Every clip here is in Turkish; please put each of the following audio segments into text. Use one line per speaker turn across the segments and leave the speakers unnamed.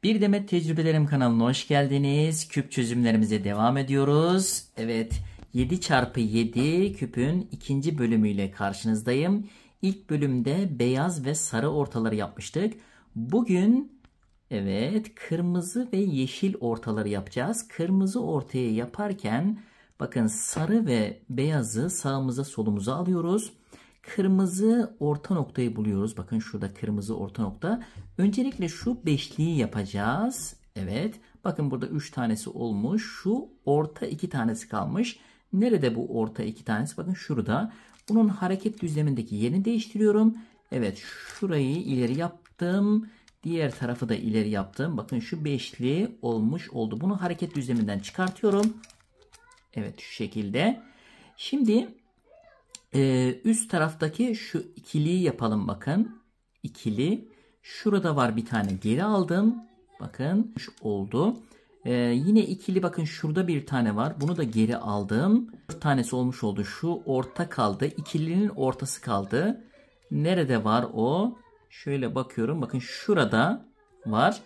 Bir Demet Tecrübelerim kanalına hoş geldiniz. Küp çözümlerimize devam ediyoruz. Evet, 7 çarpı 7 küpün ikinci bölümüyle karşınızdayım. İlk bölümde beyaz ve sarı ortaları yapmıştık. Bugün evet kırmızı ve yeşil ortaları yapacağız. Kırmızı ortayı yaparken bakın sarı ve beyazı sağımıza solumuza alıyoruz. Kırmızı orta noktayı buluyoruz. Bakın şurada kırmızı orta nokta. Öncelikle şu beşliği yapacağız. Evet. Bakın burada 3 tanesi olmuş. Şu orta 2 tanesi kalmış. Nerede bu orta 2 tanesi? Bakın şurada. Bunun hareket düzlemindeki yerini değiştiriyorum. Evet. Şurayı ileri yaptım. Diğer tarafı da ileri yaptım. Bakın şu beşli olmuş oldu. Bunu hareket düzleminden çıkartıyorum. Evet şu şekilde. Şimdi üst taraftaki şu ikiliyi yapalım bakın. İkili. Şurada var bir tane geri aldım. Bakın şu oldu. Yine ikili bakın şurada bir tane var. Bunu da geri aldım. 4 tanesi olmuş oldu. Şu orta kaldı. İkilinin ortası kaldı. Nerede var o? Şöyle bakıyorum. Bakın şurada var.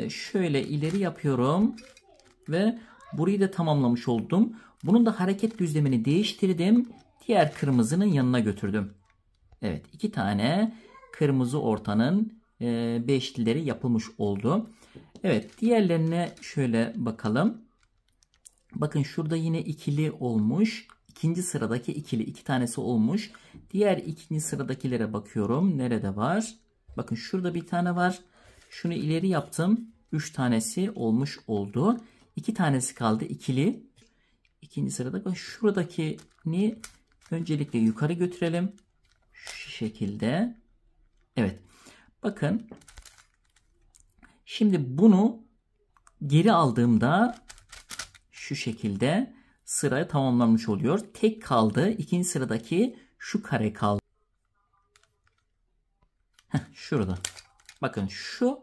Şöyle ileri yapıyorum. Ve burayı da tamamlamış oldum. Bunun da hareket düzlemini değiştirdim. Diğer kırmızının yanına götürdüm. Evet 2 tane kırmızı ortanın beşlileri yapılmış oldu. Evet diğerlerine şöyle bakalım. Bakın şurada yine ikili olmuş. İkinci sıradaki ikili 2 tanesi olmuş. Diğer ikinci sıradakilere bakıyorum. Nerede var? Bakın şurada bir tane var. Şunu ileri yaptım. 3 tanesi olmuş oldu. 2 tanesi kaldı ikili. İkinci sırada bak şuradakini öncelikle yukarı götürelim. Şu şekilde. Evet. Bakın. Şimdi bunu geri aldığımda şu şekilde sıra tamamlanmış oluyor. Tek kaldı. İkinci sıradaki şu kare kaldı. Şurada. Bakın şu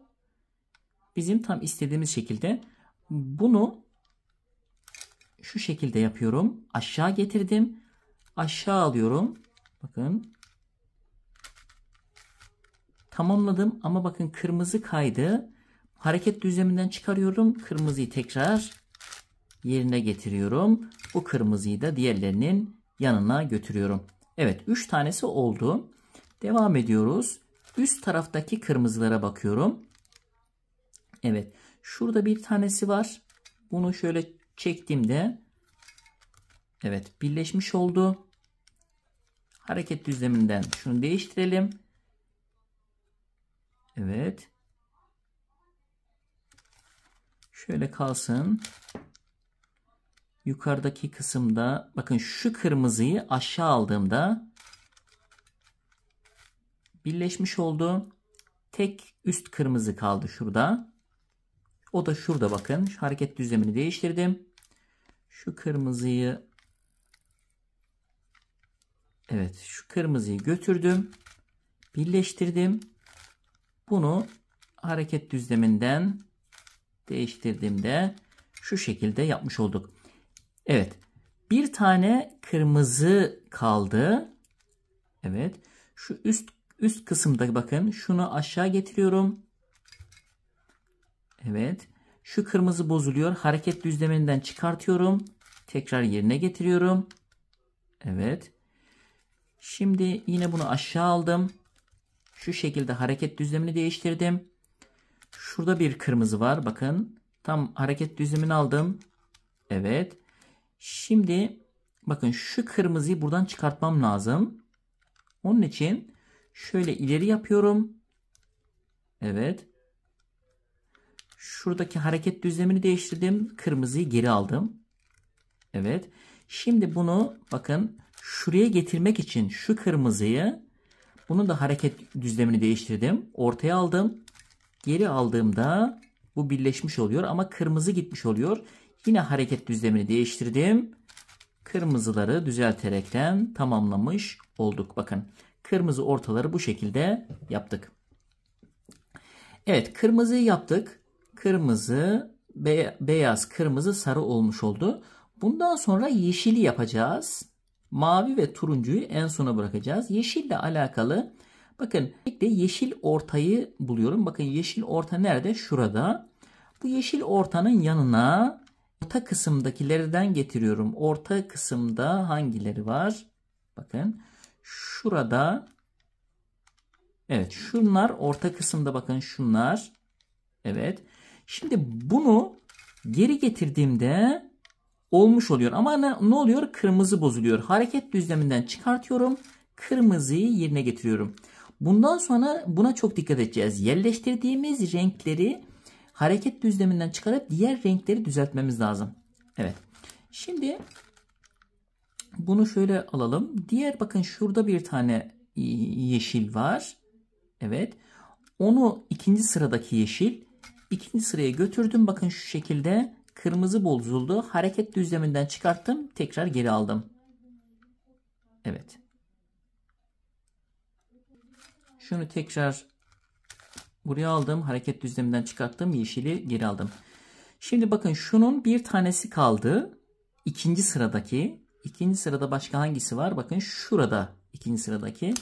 bizim tam istediğimiz şekilde. Bunu şu şekilde yapıyorum. Aşağı getirdim. Aşağı alıyorum. Bakın. Tamamladım ama bakın kırmızı kaydı. Hareket düzleminden çıkarıyorum. Kırmızıyı tekrar yerine getiriyorum. Bu kırmızıyı da diğerlerinin yanına götürüyorum. Evet 3 tanesi oldu. Devam ediyoruz. Üst taraftaki kırmızılara bakıyorum. Evet. Şurada bir tanesi var. Bunu şöyle çektiğimde evet birleşmiş oldu. Hareket düzleminden şunu değiştirelim. Evet. Şöyle kalsın. Yukarıdaki kısımda bakın şu kırmızıyı aşağı aldığımda birleşmiş oldu. Tek üst kırmızı kaldı şurada. O da şurada bakın. Şu hareket düzlemini değiştirdim. Şu kırmızıyı evet şu kırmızıyı götürdüm. Birleştirdim. Bunu hareket düzleminden değiştirdiğimde şu şekilde yapmış olduk. Evet. Bir tane kırmızı kaldı. Evet. Şu üst kısımda bakın şunu aşağı getiriyorum. Evet. Şu kırmızı bozuluyor. Hareket düzleminden çıkartıyorum. Tekrar yerine getiriyorum. Evet. Şimdi yine bunu aşağı aldım. Şu şekilde hareket düzlemini değiştirdim. Şurada bir kırmızı var. Bakın. Tam hareket düzlemini aldım. Evet. Şimdi bakın şu kırmızıyı buradan çıkartmam lazım. Onun için şöyle ileri yapıyorum. Evet. Şuradaki hareket düzlemini değiştirdim. Kırmızıyı geri aldım. Evet. Şimdi bunu bakın şuraya getirmek için şu kırmızıyı bunun da hareket düzlemini değiştirdim. Ortaya aldım. Geri aldığımda bu birleşmiş oluyor ama kırmızı gitmiş oluyor. Yine hareket düzlemini değiştirdim. Kırmızıları düzelterekten tamamlamış olduk. Bakın kırmızı ortaları bu şekilde yaptık. Evet kırmızıyı yaptık. Kırmızı, beyaz, kırmızı, sarı olmuş oldu. Bundan sonra yeşili yapacağız. Mavi ve turuncuyu en sona bırakacağız. Yeşille alakalı Bakın de yeşil ortayı buluyorum. Bakın yeşil orta nerede? Şurada. Bu yeşil ortanın yanına orta kısımdakilerden getiriyorum. Orta kısımda hangileri var? Bakın şurada. Evet, şunlar orta kısımda, bakın şunlar. Evet. Şimdi bunu geri getirdiğimde olmuş oluyor. Ama ne oluyor? Kırmızı bozuluyor. Hareket düzleminden çıkartıyorum. Kırmızıyı yerine getiriyorum. Bundan sonra buna çok dikkat edeceğiz. Yerleştirdiğimiz renkleri hareket düzleminden çıkarıp diğer renkleri düzeltmemiz lazım. Evet. Şimdi bunu şöyle alalım. Diğer, bakın şurada bir tane yeşil var. Evet. Onu ikinci sıradaki yeşil. İkinci sıraya götürdüm. Bakın şu şekilde kırmızı bozuldu. Hareket düzleminden çıkarttım. Tekrar geri aldım. Evet. Şunu tekrar buraya aldım. Hareket düzleminden çıkarttım. Yeşili geri aldım. Şimdi bakın şunun bir tanesi kaldı. İkinci sıradaki. İkinci sırada başka hangisi var? Bakın şurada ikinci sıradaki.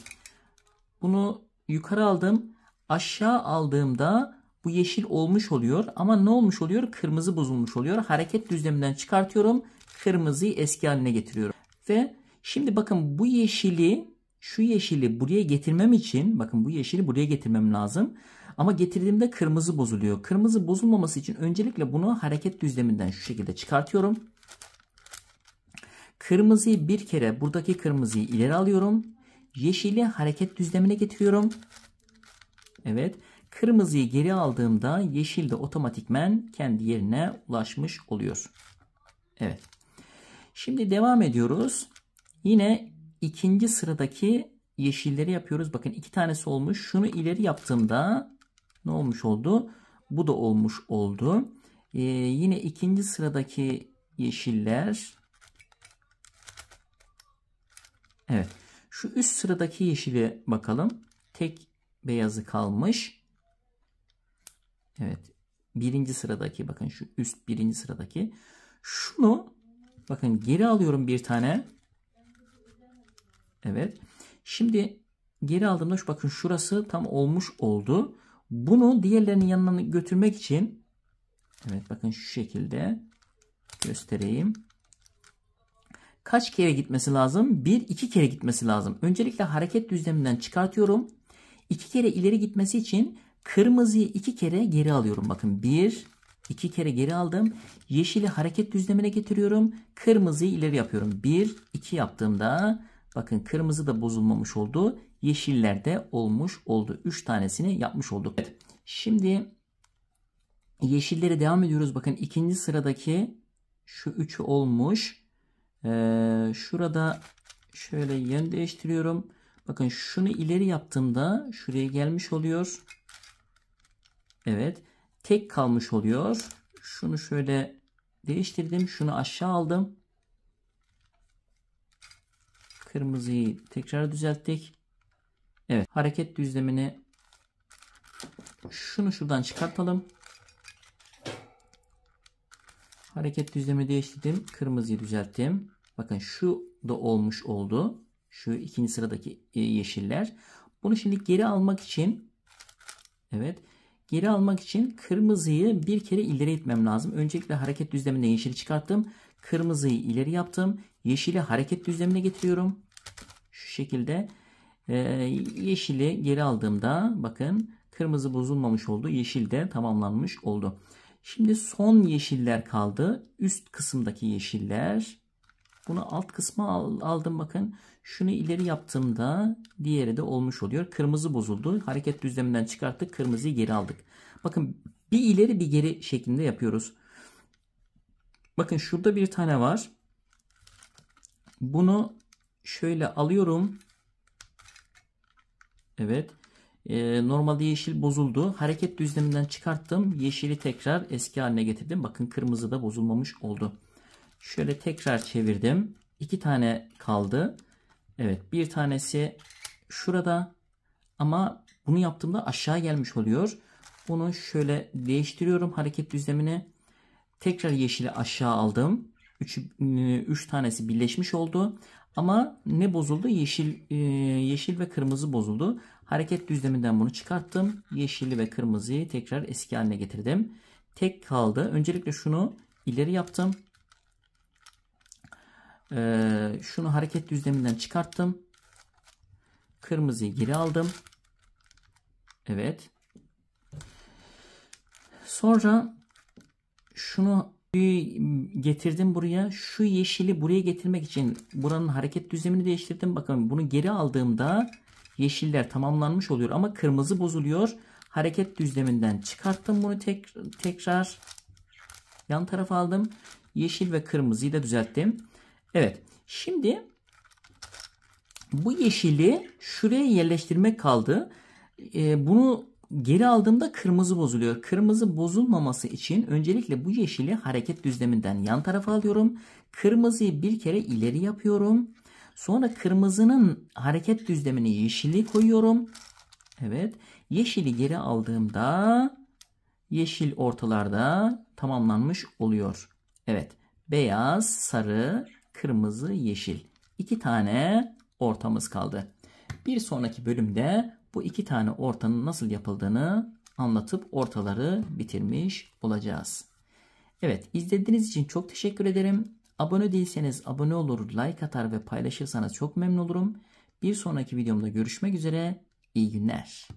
Bunu yukarı aldım. Aşağı aldığımda bu yeşil olmuş oluyor. Ama ne olmuş oluyor? Kırmızı bozulmuş oluyor. Hareket düzleminden çıkartıyorum. Kırmızıyı eski haline getiriyorum. Ve şimdi bakın bu yeşili, şu yeşili buraya getirmem için, bakın bu yeşili buraya getirmem lazım. Ama getirdiğimde kırmızı bozuluyor. Kırmızı bozulmaması için öncelikle bunu hareket düzleminden şu şekilde çıkartıyorum. Kırmızıyı bir kere, buradaki kırmızıyı ileri alıyorum. Yeşili hareket düzlemine getiriyorum. Evet. Kırmızıyı geri aldığımda yeşil de otomatikmen kendi yerine ulaşmış oluyor. Evet. Şimdi devam ediyoruz. Yine ikinci sıradaki yeşilleri yapıyoruz. Bakın iki tanesi olmuş. Şunu ileri yaptığımda ne olmuş oldu? Bu da olmuş oldu. Yine ikinci sıradaki yeşiller. Evet. Şu üst sıradaki yeşile bakalım. Tek beyazı kalmış. Evet. Birinci sıradaki, bakın şu üst birinci sıradaki. Şunu bakın geri alıyorum bir tane. Evet. Şimdi geri aldığımda şu, bakın şurası tam olmuş oldu. Bunu diğerlerinin yanına götürmek için, evet bakın şu şekilde göstereyim. Kaç kere gitmesi lazım? 1-2 kere gitmesi lazım. Öncelikle hareket düzleminden çıkartıyorum. 2 kere ileri gitmesi için kırmızıyı 2 kere geri alıyorum. Bakın 1-2 kere geri aldım. Yeşili hareket düzlemine getiriyorum. Kırmızıyı ileri yapıyorum. 1-2 yaptığımda bakın kırmızı da bozulmamış oldu. Yeşiller de olmuş oldu. 3 tanesini yapmış olduk. Evet. Şimdi yeşillere devam ediyoruz. Bakın ikinci sıradaki şu 3'ü olmuş. Şurada şöyle yön değiştiriyorum. Bakın şunu ileri yaptığımda şuraya gelmiş oluyor. Evet. Tek kalmış oluyor. Şunu şöyle değiştirdim. Şunu aşağı aldım. Kırmızıyı tekrar düzelttik. Evet. Hareket düzlemini şunu şuradan çıkartalım. Hareket düzlemi değiştirdim. Kırmızıyı düzelttim. Bakın şu da olmuş oldu. Şu ikinci sıradaki yeşiller. Bunu şimdi geri almak için, evet, geri almak için kırmızıyı bir kere ileri itmem lazım. Öncelikle hareket düzleminde yeşili çıkarttım. Kırmızıyı ileri yaptım. Yeşili hareket düzlemine getiriyorum. Şu şekilde yeşili geri aldığımda bakın kırmızı bozulmamış oldu. Yeşil de tamamlanmış oldu. Şimdi son yeşiller kaldı. Üst kısımdaki yeşiller. Bunu alt kısma aldım bakın. Şunu ileri yaptığımda diğeri de olmuş oluyor. Kırmızı bozuldu. Hareket düzleminden çıkarttık. Kırmızıyı geri aldık. Bakın bir ileri bir geri şeklinde yapıyoruz. Bakın şurada bir tane var. Bunu şöyle alıyorum. Evet. Normalde yeşil bozuldu. Hareket düzleminden çıkarttım. Yeşili tekrar eski haline getirdim. Bakın kırmızı da bozulmamış oldu. Şöyle tekrar çevirdim. 2 tane kaldı. Evet, bir tanesi şurada. Ama bunu yaptığımda aşağı gelmiş oluyor. Bunu şöyle değiştiriyorum hareket düzlemini. Tekrar yeşili aşağı aldım. 3 tanesi birleşmiş oldu. Ama ne bozuldu? Yeşil ve kırmızı bozuldu. Hareket düzleminden bunu çıkarttım. Yeşili ve kırmızıyı tekrar eski haline getirdim. Tek kaldı. Öncelikle şunu ileri yaptım. Şunu hareket düzleminden çıkarttım. Kırmızıyı geri aldım. Evet. Sonra şunu getirdim buraya. Şu yeşili buraya getirmek için buranın hareket düzlemini değiştirdim. Bakın bunu geri aldığımda yeşiller tamamlanmış oluyor ama kırmızı bozuluyor. Hareket düzleminden çıkarttım bunu tekrar yan tarafa aldım. Yeşil ve kırmızıyı da düzelttim. Evet. Şimdi bu yeşili şuraya yerleştirmek kaldı. Bunu geri aldığımda kırmızı bozuluyor. Kırmızı bozulmaması için öncelikle bu yeşili hareket düzleminden yan tarafa alıyorum. Kırmızıyı bir kere ileri yapıyorum. Sonra kırmızının hareket düzlemine yeşili koyuyorum. Evet. Yeşili geri aldığımda yeşil ortalarda tamamlanmış oluyor. Evet. Beyaz, sarı, kırmızı, yeşil. 2 tane ortamız kaldı. Bir sonraki bölümde bu 2 tane ortanın nasıl yapıldığını anlatıp ortaları bitirmiş olacağız. Evet, izlediğiniz için çok teşekkür ederim. Abone değilseniz abone olur, like atar ve paylaşırsanız çok memnun olurum. Bir sonraki videomda görüşmek üzere. İyi günler.